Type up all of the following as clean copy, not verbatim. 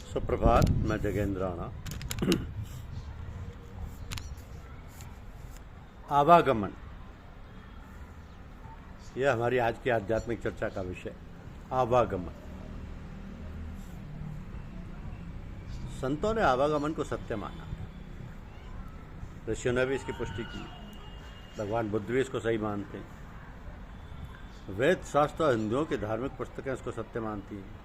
सुप्रभात। मैं जगेंद्र राणा। आवागमन, यह हमारी आज की आध्यात्मिक चर्चा का विषय। आवागमन। संतों ने आवागमन को सत्य माना, ऋषियों ने भी इसकी पुष्टि की, भगवान बुद्ध भी इसको सही मानते हैं, वेद शास्त्र और हिंदुओं की धार्मिक पुस्तकें इसको सत्य मानती हैं।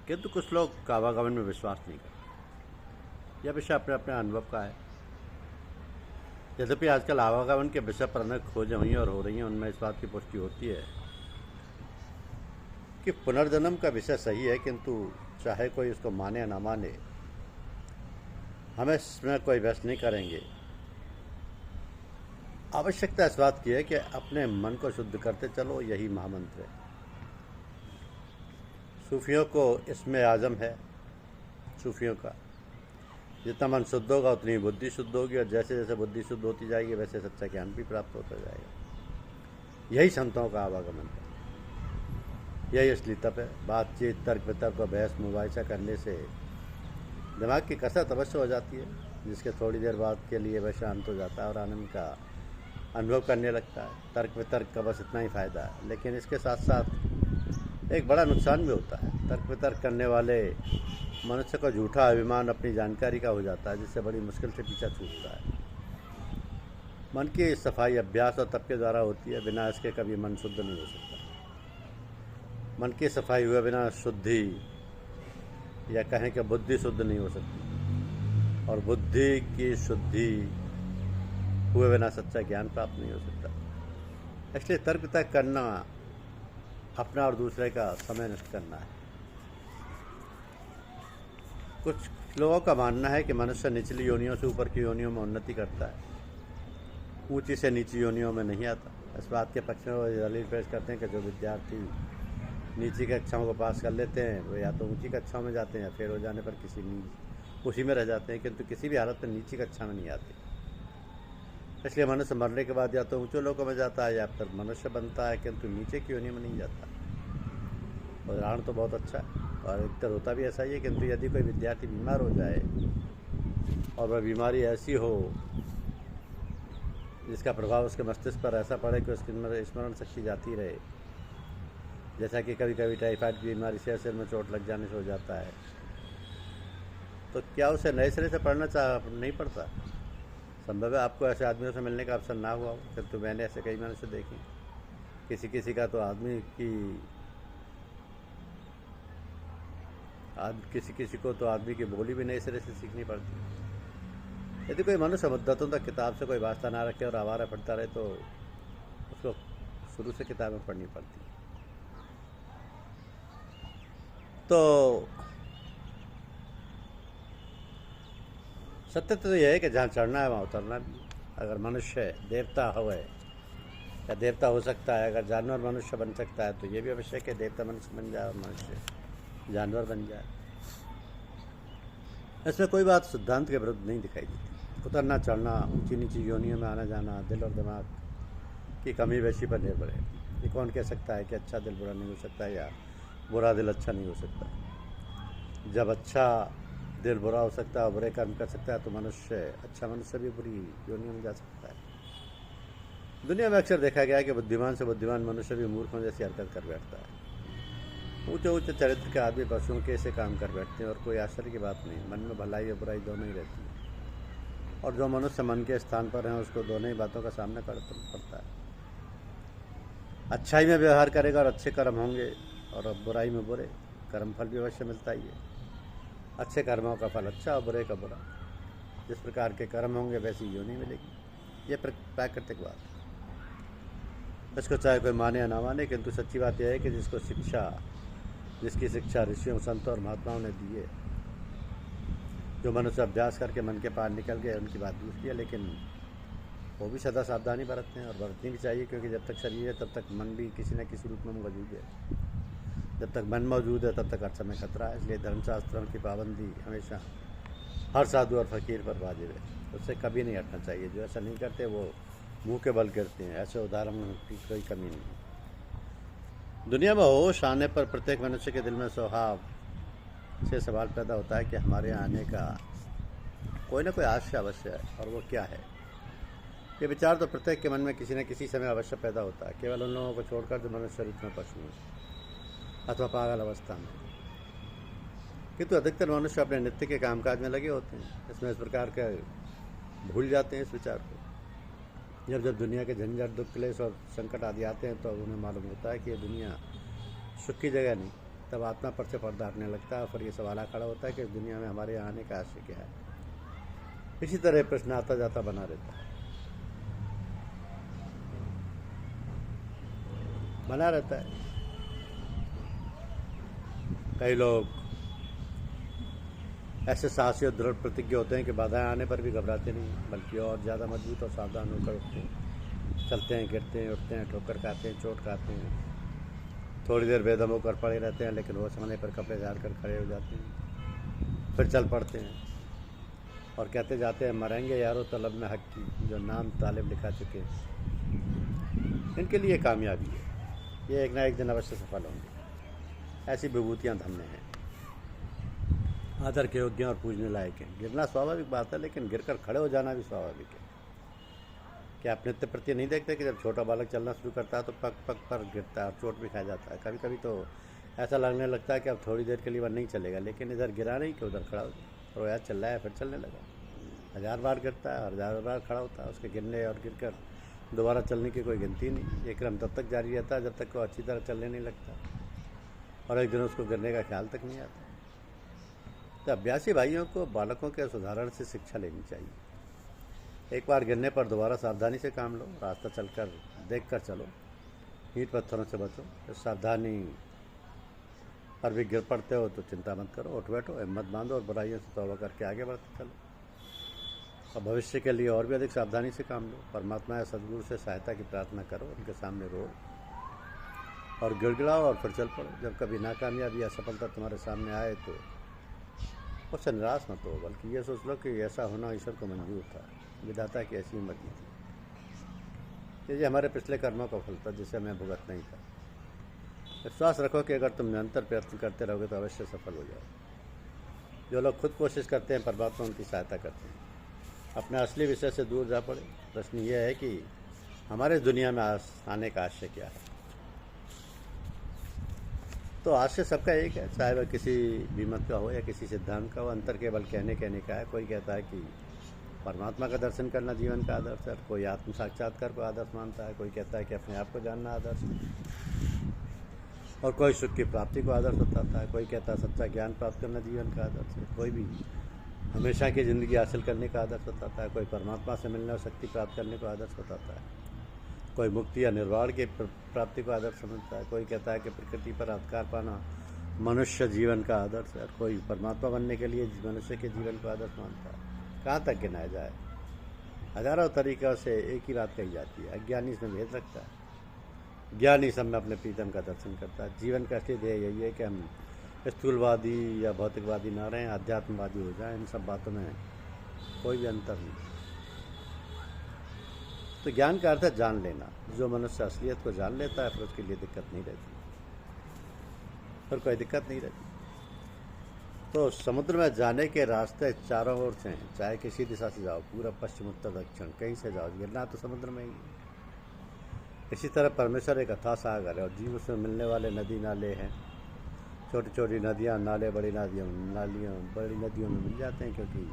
किंतु कुछ लोग आवागमन में विश्वास नहीं करते। यह विषय अपने अपने अनुभव का है। यद्यपि आजकल आवागमन के विषय पर अनेक खोजें हुई और हो रही हैं, उनमें इस बात की पुष्टि होती है कि पुनर्जन्म का विषय सही है, किंतु चाहे कोई इसको माने या ना माने, हम इसमें कोई बहस नहीं करेंगे। आवश्यकता इस बात की है कि अपने मन को शुद्ध करते चलो, यही महामंत्र है। सूफियों को इसमें आज़म है। सूफियों का जितना मन शुद्ध होगा उतनी बुद्धि शुद्ध होगी, और जैसे जैसे बुद्धि शुद्ध होती जाएगी वैसे सच्चा ज्ञान भी प्राप्त होता जाएगा। यही संतों का आवागमन है, यही असली तप है। बातचीत, तर्क वितर्क और बहस मुबाहिसा करने से दिमाग की कसरत अवश्य हो जाती है, जिसके थोड़ी देर बाद के लिए वह शांत हो जाता है और आनंद का अनुभव करने लगता है। तर्क वितर्क का बस इतना ही फ़ायदा है, लेकिन इसके साथ साथ एक बड़ा नुकसान भी होता है। तर्क वितर्क करने वाले मनुष्य का झूठा अभिमान अपनी जानकारी का हो जाता है, जिससे बड़ी मुश्किल से पीछा छूटता है। मन की सफाई अभ्यास और तप के द्वारा होती है, बिना इसके कभी मन शुद्ध नहीं हो सकता। मन की सफाई हुए बिना शुद्धि, या कहें कि बुद्धि शुद्ध नहीं हो सकती, और बुद्धि की शुद्धि हुए बिना सच्चा ज्ञान प्राप्त नहीं हो सकता। इसलिए तर्क वितर्क करना अपना और दूसरे का समय नष्ट करना है। कुछ लोगों का मानना है कि मनुष्य निचली योनियों से ऊपर की योनियों में उन्नति करता है, ऊंची से नीची योनियों में नहीं आता। इस बात के पक्ष में वो दलील पेश करते हैं कि जो विद्यार्थी नीची कक्षाओं को पास कर लेते हैं वो या तो ऊंची कक्षाओं में जाते हैं, या फेल हो जाने पर उसी में रह जाते हैं, किंतु किसी भी हालत में नीची कक्षा में नहीं आते। इसलिए मनुष्य मरने के बाद या तो ऊंचे लोगों में जाता है, या फिर मनुष्य बनता है, किंतु नीचे की योनि में नहीं जाता। उदाहरण तो बहुत अच्छा है, और अधिकतर होता भी ऐसा ही है। किंतु यदि कोई विद्यार्थी बीमार हो जाए और वह बीमारी ऐसी हो जिसका प्रभाव उसके मस्तिष्क पर ऐसा पड़े कि उसकी स्मरण शक्ति जाती रहे, जैसा कि कभी कभी टाइफाइड की बीमारी से सिर में चोट लग जाने से हो जाता है, तो क्या उसे नए सिरे से पढ़ना नहीं पड़ता? संभव है आपको ऐसे आदमियों से मिलने का अवसर ना हुआ हो, किंतु मैंने ऐसे कई मनुष्य देखे। किसी का तो किसी को तो आदमी की बोली भी नए सिरे से सीखनी पड़ती है। यदि कोई मनुष्य मुद्दतों तक किताब से कोई वास्ता ना रखे और आवारा पढ़ता रहे, तो उसको शुरू से किताबें पढ़नी पड़ती है। तो सत्य तो यह है कि जहाँ चढ़ना है वहाँ उतरना भी। अगर मनुष्य देवता हो या देवता हो सकता है, अगर जानवर मनुष्य बन सकता है, तो ये भी आवश्यक है देवता मनुष्य बन जाए और मनुष्य जानवर बन जाए। इसमें कोई बात सिद्धांत के विरुद्ध नहीं दिखाई देती। उतरना चढ़ना, ऊंची नीची योनियों में आना जाना दिल और दिमाग की कमी बेशी पर निर्भर है। ये कौन कह सकता है कि अच्छा दिल बुरा नहीं हो सकता, या बुरा दिल अच्छा नहीं हो सकता? जब अच्छा दिल बुरा हो सकता है और बुरे कर्म कर सकता है, तो अच्छा मनुष्य भी बुरी योनियों में जा सकता है। दुनिया में अक्सर देखा गया है कि बुद्धिमान से बुद्धिमान मनुष्य भी मूर्खों जैसी हरकत कर बैठता है। ऊंचे चरित्र के आदमी पशुओं के ऐसे काम कर बैठते हैं, और कोई आश्चर्य की बात नहीं। मन में भलाई और बुराई दोनों ही रहती है, और जो मनुष्य मन के स्थान पर है उसको दोनों ही बातों का सामना करना पड़ता है। अच्छाई में व्यवहार करेगा और अच्छे कर्म होंगे, और बुराई में बुरे कर्म फल भी अवश्य मिलता ही है। अच्छे कर्मों का फल अच्छा और बुरे का बुरा। जिस प्रकार के कर्म होंगे वैसी योनि मिलेगी। ये प्राकृतिक बात है, इसको चाहे कोई माने या ना माने, किंतु सच्ची बात यह है कि जिसकी शिक्षा ऋषियों, संतों और महात्माओं ने दी है, जो मनुष्य अभ्यास करके मन के पार निकल गए, उनकी बात दूसरी है। लेकिन वो भी सदा सावधानी बरतते हैं, और बरतनी भी चाहिए, क्योंकि जब तक शरीर है तब तक मन भी किसी न किसी रूप में मौजूद है। जब तक मन मौजूद है तब तक हर समय खतरा है। इसलिए धर्मशास्त्रों की पाबंदी हमेशा हर साधु और फकीर पर वाजिब है, उससे कभी नहीं हटना चाहिए। जो ऐसा नहीं करते वो मुंह के बल करते हैं। ऐसे उदाहरणों की कोई कमी नहीं है। दुनिया में होश आने पर प्रत्येक मनुष्य के दिल में स्वभाव से सवाल पैदा होता है कि हमारे यहाँ आने का कोई ना कोई आशय अवश्य है, और वो क्या है। ये विचार तो प्रत्येक के मन में किसी न किसी समय अवश्य पैदा होता है, केवल उन लोगों को छोड़कर जो मनुष्य रूप में पशु हैं अथवा पागल अवस्था में। किंतु अधिकतर मनुष्य अपने नित्य के कामकाज में लगे होते हैं, इसमें इस प्रकार के भूल जाते हैं इस विचार को। जब जब दुनिया के झंझट, दुख, क्लेश और संकट आदि आते हैं तो उन्हें मालूम होता है कि ये दुनिया सुख की जगह नहीं। तब आत्मा पर से पर्दा हटने लगता है और फिर ये सवाल खड़ा होता है कि इस दुनिया में हमारे यहाँ आने का आशय क्या है। इसी तरह प्रश्न आता जाता बना रहता है, बना रहता है। कई लोग ऐसे साहसी और दृढ़ प्रतिज्ञ होते हैं कि बाधाएं आने पर भी घबराते नहीं, बल्कि और ज़्यादा मजबूत और सावधान होकर उठते हैं। चलते हैं, गिरते हैं, उठते हैं, ठोकर खाते हैं, चोट खाते हैं, थोड़ी देर बेदम होकर पड़े रहते हैं, लेकिन वो समय पर कपड़े झाड़ कर खड़े हो जाते हैं, फिर चल पड़ते हैं और कहते जाते हैं, मरेंगे यारो तलब में हक की, जो नाम तालिब लिखा चुके हैं। इनके लिए कामयाबी है, ये एक ना एक दिन अवश्य सफल होंगे। ऐसी विभूतियाँ धम में हैं, आदर के योग्य और पूजने लायक हैं। गिरना स्वाभाविक बात है, लेकिन गिरकर खड़े हो जाना भी स्वाभाविक है। क्या आप नित्य प्रति नहीं देखते कि जब छोटा बालक चलना शुरू करता है तो पग पग पर गिरता है और चोट भी खा जाता है। कभी कभी तो ऐसा लगने लगता है कि अब थोड़ी देर के लिए वह नहीं चलेगा, लेकिन इधर गिरा नहीं कि उधर खड़ा हो जाए। और यार चल रहा है, फिर चलने लगा। 1000 बार गिरता है और 1000 बार खड़ा होता है। उसके गिरने और गिरकर दोबारा चलने की कोई गिनती नहीं। ये क्रम तब तक जारी रहता है जब तक वो अच्छी तरह चलने नहीं लगता, और एक दिन उसको गिरने का ख्याल तक नहीं आता। तो अभ्यासी भाइयों को बालकों के उदाहरण से शिक्षा लेनी चाहिए। एक बार गिरने पर दोबारा सावधानी से काम लो, रास्ता चलकर देख कर चलो, ईंट पत्थरों से बचो। इस सावधानी पर भी गिर पड़ते हो तो चिंता मत करो, उठ बैठो, हिम्मत बांधो और बुराइयों से तौबा करके आगे बढ़ते चलो। और भविष्य के लिए और भी अधिक सावधानी से काम लो। परमात्मा या सदगुरु से सहायता की प्रार्थना करो, उनके सामने रो और गिड़गिड़ाओ और फिर चल पड़ो। जब कभी नाकामयाबी या सफलता तुम्हारे सामने आए तो उससे निराश मत हो, बल्कि ये सोच लो कि ऐसा होना ईश्वर को मंजूर था, विधाता की ऐसी मर्जी थी। ये हमारे पिछले कर्मों का फल था जिसे हमें भुगत नहीं था। विश्वास रखो कि अगर तुम निरंतर प्रयत्न करते रहोगे तो अवश्य सफल हो जाओ। जो लोग खुद कोशिश करते हैं, परमात्मा उनकी सहायता करते हैं। अपने असली विषय से दूर जा पड़े। प्रश्न यह है कि हमारे दुनिया में आने का आशय क्या है। तो आशय सबका एक है, चाहे वह किसी भी मत का हो या किसी सिद्धांत का हो। अंतर केवल कहने का है। कोई कहता है कि परमात्मा का दर्शन करना जीवन का आदर्श है, कोई आत्म साक्षात्कार को आदर्श मानता है, कोई कहता है कि अपने आप को जानना आदर्श है, और कोई सुख की प्राप्ति को आदर्श बताता है, कोई कहता है सच्चा ज्ञान प्राप्त करना जीवन का आदर्श है, कोई भी हमेशा की ज़िंदगी हासिल करने का आदर्श बताता है, कोई परमात्मा से मिलने और शक्ति प्राप्त करने को आदर्श बताता है, कोई मुक्ति या निर्वाण की प्राप्ति को आदर्श समझता है, कोई कहता है कि प्रकृति पर अधिकार पाना मनुष्य जीवन का आदर्श है, और कोई परमात्मा बनने के लिए मनुष्य के जीवन को आदर्श मानता है। कहाँ तक गिनाया जाए, हजारों तरीक़ों से एक ही बात कही जाती है। अज्ञानी इसमें भेद रखता है, ज्ञानी सब में अपने प्रीतम का दर्शन करता है। जीवन का असली ध्येय यही है कि हम स्थूलवादी या भौतिकवादी ना रहें, आध्यात्मवादी हो जाएं। इन सब बातों में कोई भी अंतर नहीं। तो ज्ञान का अर्थ है जान लेना। जो मनुष्य असलियत को जान लेता है फिर उसके लिए दिक्कत नहीं रहती, फिर कोई दिक्कत नहीं रहती। तो समुद्र में जाने के रास्ते चारों ओर से हैं, चाहे किसी दिशा से जाओ, पूरब, पश्चिम, उत्तर, दक्षिण, कहीं से जाओ, गिरना तो समुद्र में ही। इसी तरह परमेश्वर एक अथाह सागर है और जीव उसमें मिलने वाले नदी नाले हैं। छोटी छोटी नदियाँ, नाले बड़ी नदियों में मिल जाते हैं, क्योंकि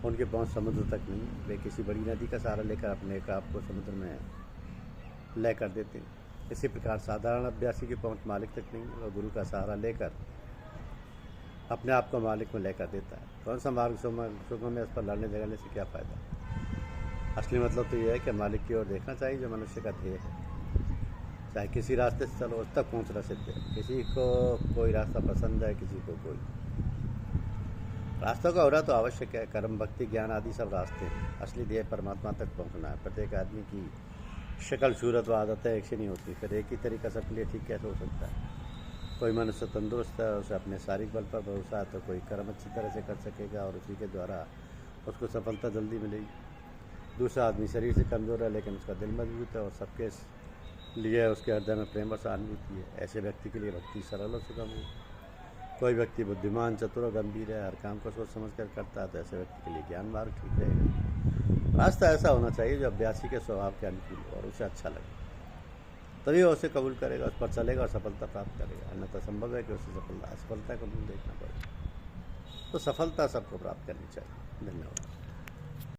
उनके पहुँच समुद्र तक नहीं। वे किसी बड़ी नदी का सहारा लेकर अपने आप को समुद्र में लय कर देते हैं। इसी प्रकार साधारण अभ्यासी की पहुँच मालिक तक नहीं, वह गुरु का सहारा लेकर अपने आप को मालिक में लेकर देता है। कौन सा मार्ग सुगम है, इस पर लड़ने झगड़ने से क्या फ़ायदा। असली मतलब तो यह है कि मालिक की ओर देखना चाहिए, जो मनुष्य का ध्येय है। चाहे किसी रास्ते से चलो, उस तक पहुँचना सिद्ध है। किसी को कोई रास्ता पसंद है, किसी को कोई। रास्तों का होना तो आवश्यक है। कर्म, भक्ति, ज्ञान आदि सब रास्ते हैं। असली ध्येय परमात्मा तक पहुँचना है। प्रत्येक आदमी की शक्ल, सूरत व आदतें एक सी नहीं होती, फिर एक ही तरीका सबके लिए ठीक कैसे हो सकता है। कोई मनुष्य तंदुरुस्त है, उसे अपने शारीरिक बल पर भरोसा है, तो कोई कर्म अच्छी तरह से कर सकेगा और उसी के द्वारा उसको सफलता जल्दी मिलेगी। दूसरा आदमी शरीर से कमज़ोर है लेकिन उसका दिल मजबूत है और सबके लिए उसके हृदय में प्रेम और सहानुभूति है, ऐसे व्यक्ति के लिए भक्ति सरल और सुगम है। कोई व्यक्ति बुद्धिमान, चतुर और गंभीर है, हर काम को सोच समझ कर करता है, तो ऐसे व्यक्ति के लिए ज्ञान मार्ग ठीक रहेगा। रास्ता ऐसा होना चाहिए जो अभ्यासी के स्वभाव के अनुकूल हो और उसे अच्छा लगे, तभी वो उसे कबूल करेगा, उस पर चलेगा और सफलता प्राप्त करेगा। अन्यथा संभव है कि उसे असफलता को मुँह देखना पड़े। तो सफलता सबको प्राप्त करनी चाहिए। धन्यवाद।